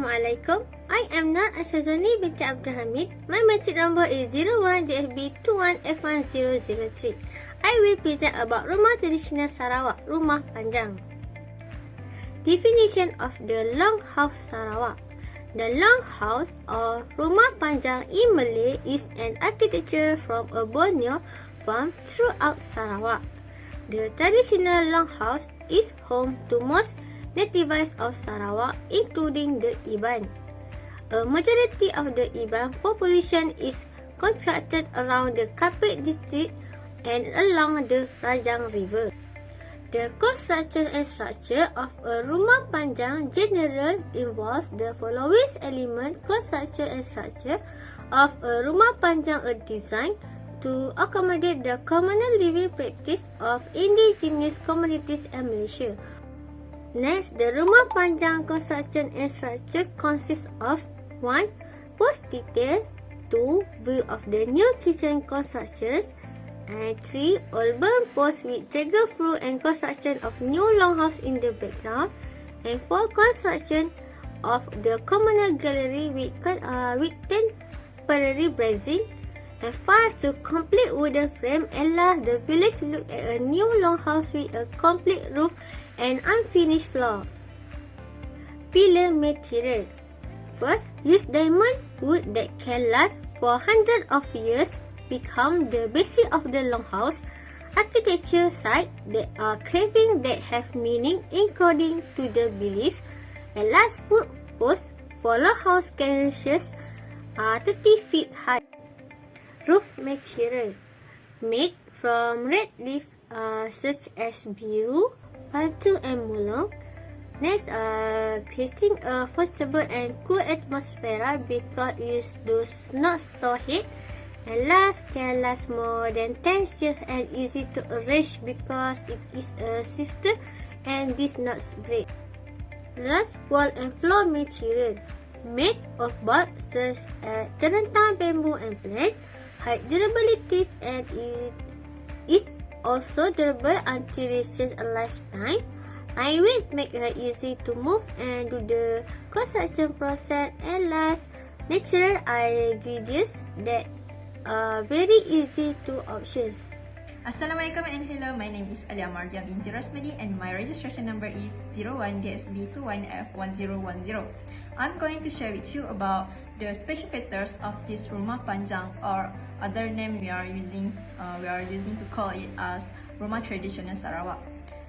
Assalamualaikum. I am Nur Ashazoni binti Abdul Hamid. My metric number is 01JFB21F1003. I will present about rumah tradisional Sarawak, rumah panjang. Definition of the Longhouse Sarawak. The longhouse or rumah panjang in Malay is an architecture from a Borneo farm throughout Sarawak. The traditional longhouse is home to most natives of Sarawak, including the Iban. A majority of the Iban population is concentrated around the Kapit district and along the Rajang River. The construction and structure of a rumah panjang generally involves the following element. Construction and structure of a rumah panjang are designed to accommodate the communal living practice of indigenous communities in Malaysia. Next, the rumah panjang construction and structure consists of 1. Post detail, 2. View of the new kitchen constructions, and 3. Urban post with tegel floor and construction of new longhouse in the background, and 4. Construction of the communal gallery with temporary bracing, and 5. To complete wooden frame. At last, the village look at a new longhouse with a complete roof and unfinished floor. Pillar material. First, use diamond wood that can last for hundreds of years. Become the basic of the longhouse architecture site. There are carvings that have meaning according to the belief. And last, wood post for longhouse can reach 30 feet high. Roof material made from red leaf such as biru, Bantu and Mulong. Next, creating a comfortable and cool atmosphere because it does not store heat. And last, can last more than 10 years and easy to arrange because it is a sifter and does not break. Last, wall and floor material made of board such as terentang, bamboo and plant. High durability and it is also durable until it reaches a lifetime. I will make it easy to move and do the construction process. And last, natural ingredients that are very easy to options. Assalamualaikum and hello, my name is Alia Marjam binti Rasmadi and my registration number is 01DSB21F1010. I'm going to share with you about the special features of this rumah panjang, or other name we are using to call it as rumah tradisional Sarawak.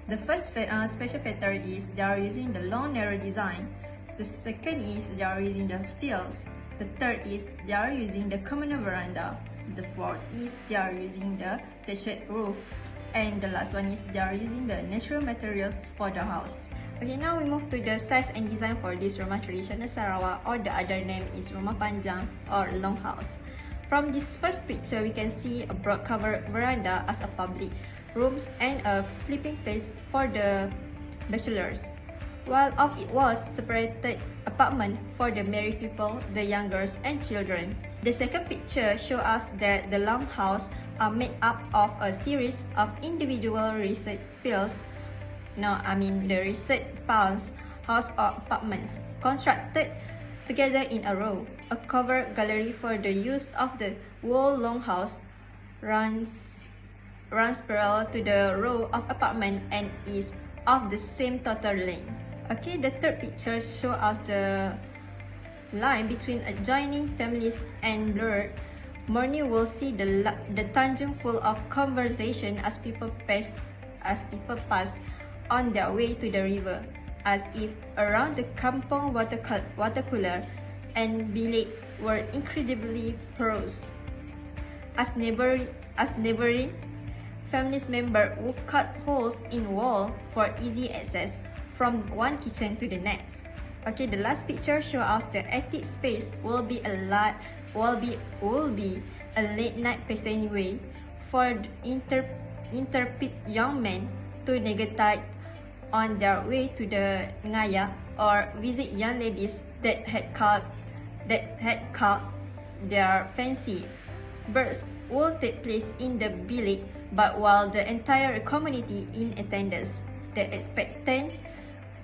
The first special feature is they are using the long narrow design. The second is they are using the stills. The third is they are using the communal veranda. The fourth is they are using the thatched roof. And the last one is they are using the natural materials for the house. Okay, now we move to the size and design for this rumah tradisional Sarawak, or the other name is rumah panjang or longhouse. From this first picture, we can see a broad covered veranda as a public rooms and a sleeping place for the bachelors, while of it was separated apartment for the married people, the young girls and children. The second picture shows us that the longhouse are made up of a series of individual research piles. The research piles, house or apartments constructed together in a row. A covered gallery for the use of the whole longhouse runs parallel to the row of apartment and is of the same total length. Okay, the third picture shows us the line between adjoining families and blurred. Morning will see the Tanjung full of conversation as people pass on their way to the river, as if around the kampong water cooler and bilik were incredibly porous. As neighboring families member would cut holes in wall for easy access from one kitchen to the next. Okay, the last picture shows us the attic space will be a late night passageway for the intrepid young men to negotiate on their way to the ngaya or visit young ladies that had caught their fancy. Births will take place in the bilik, but while the entire community in attendance, the expectant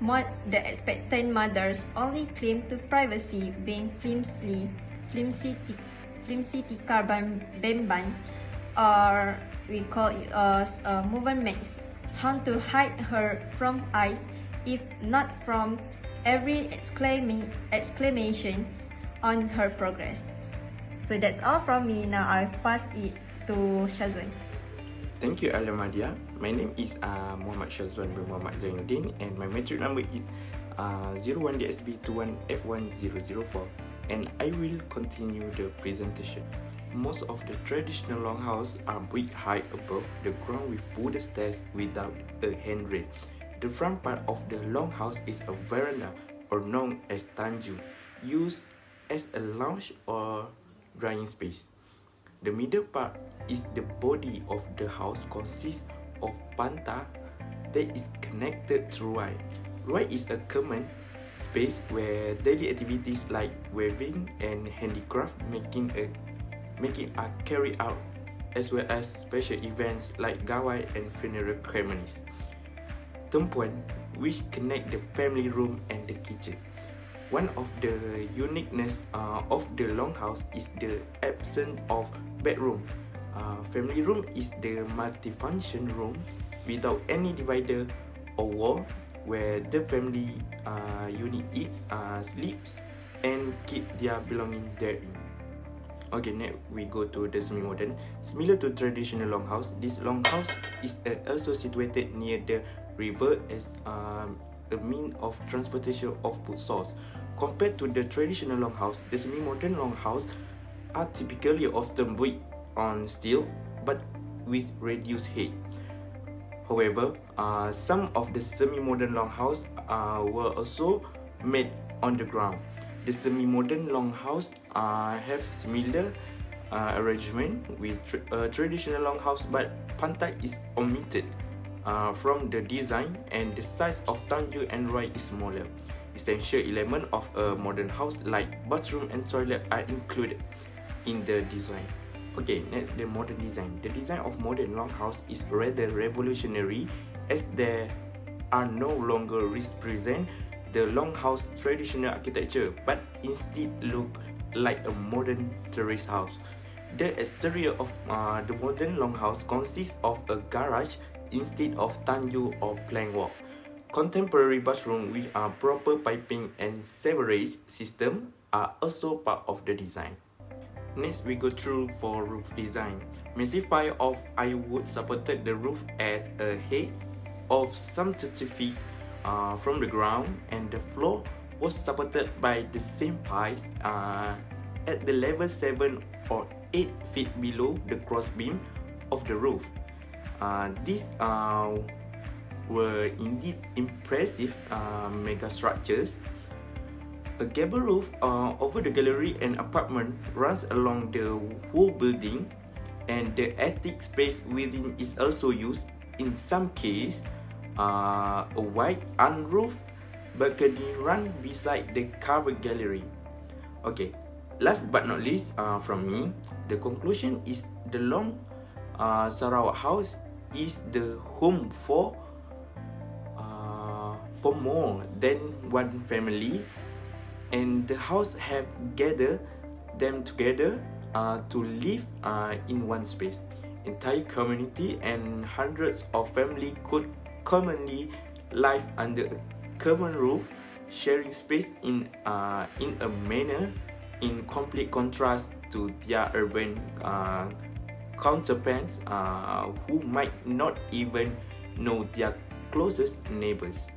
The expectant mothers only claim to privacy, being flimsy carbon bemban, or we call it as movement mates, how to hide her from eyes, if not from every exclamations on her progress. So that's all from me. Now I pass it to Shazwan. Thank you, Alamadia. My name is Muhammad Shazwan bin Muhammad Zainuddin, and my metric number is 01DSB21F1004, and I will continue the presentation. Most of the traditional longhouse are built high above the ground with wooden stairs without a handrail. The front part of the longhouse is a veranda, or known as tanju, used as a lounge or drying space. The middle part is the body of the house, consists of panta that is connected through wire. Wire is a common space where daily activities like weaving and handicraft making are carried out, as well as special events like gawai and funeral ceremonies. Tumpuan, which connect the family room and the kitchen. One of the uniqueness of the longhouse is the absence of bedroom. Family room is the multifunction room without any divider or wall, where the family unit eats, sleeps, and keep their belongings therein. Okay, next we go to the semi-modern. Similar to traditional longhouse, this longhouse is also situated near the river as a means of transportation of food source. Compared to the traditional longhouse, the semi-modern longhouse are typically often built on steel but with reduced height. However, some of the semi-modern longhouse were also made on the ground. The semi-modern longhouse have similar arrangement with traditional longhouse, but pantai is omitted from the design, and the size of tanju and rye is smaller. Essential elements of a modern house like bathroom and toilet are included in the design. Okay, next, the modern design. The design of modern longhouse is rather revolutionary, as they are no longer represent the longhouse traditional architecture, but instead look like a modern terrace house. The exterior of the modern longhouse consists of a garage instead of tanju or plank walk. Contemporary bathroom with proper piping and sewerage system are also part of the design. Next, we go through for roof design. Massive pile of ironwood supported the roof at a height of some 30 feet from the ground, and the floor was supported by the same piles at the level 7 or 8 feet below the cross beam of the roof. These were indeed impressive mega structures. A gable roof over the gallery and apartment runs along the whole building, and the attic space within is also used. In some cases, a wide unroofed balcony runs beside the covered gallery. Okay, last but not least, from me, the conclusion is the long Sarawak house is the home for more than one family, and the house have gathered them together to live in one space. Entire community and hundreds of families could commonly live under a common roof, sharing space in a manner in complete contrast to their urban counterparts who might not even know their closest neighbors.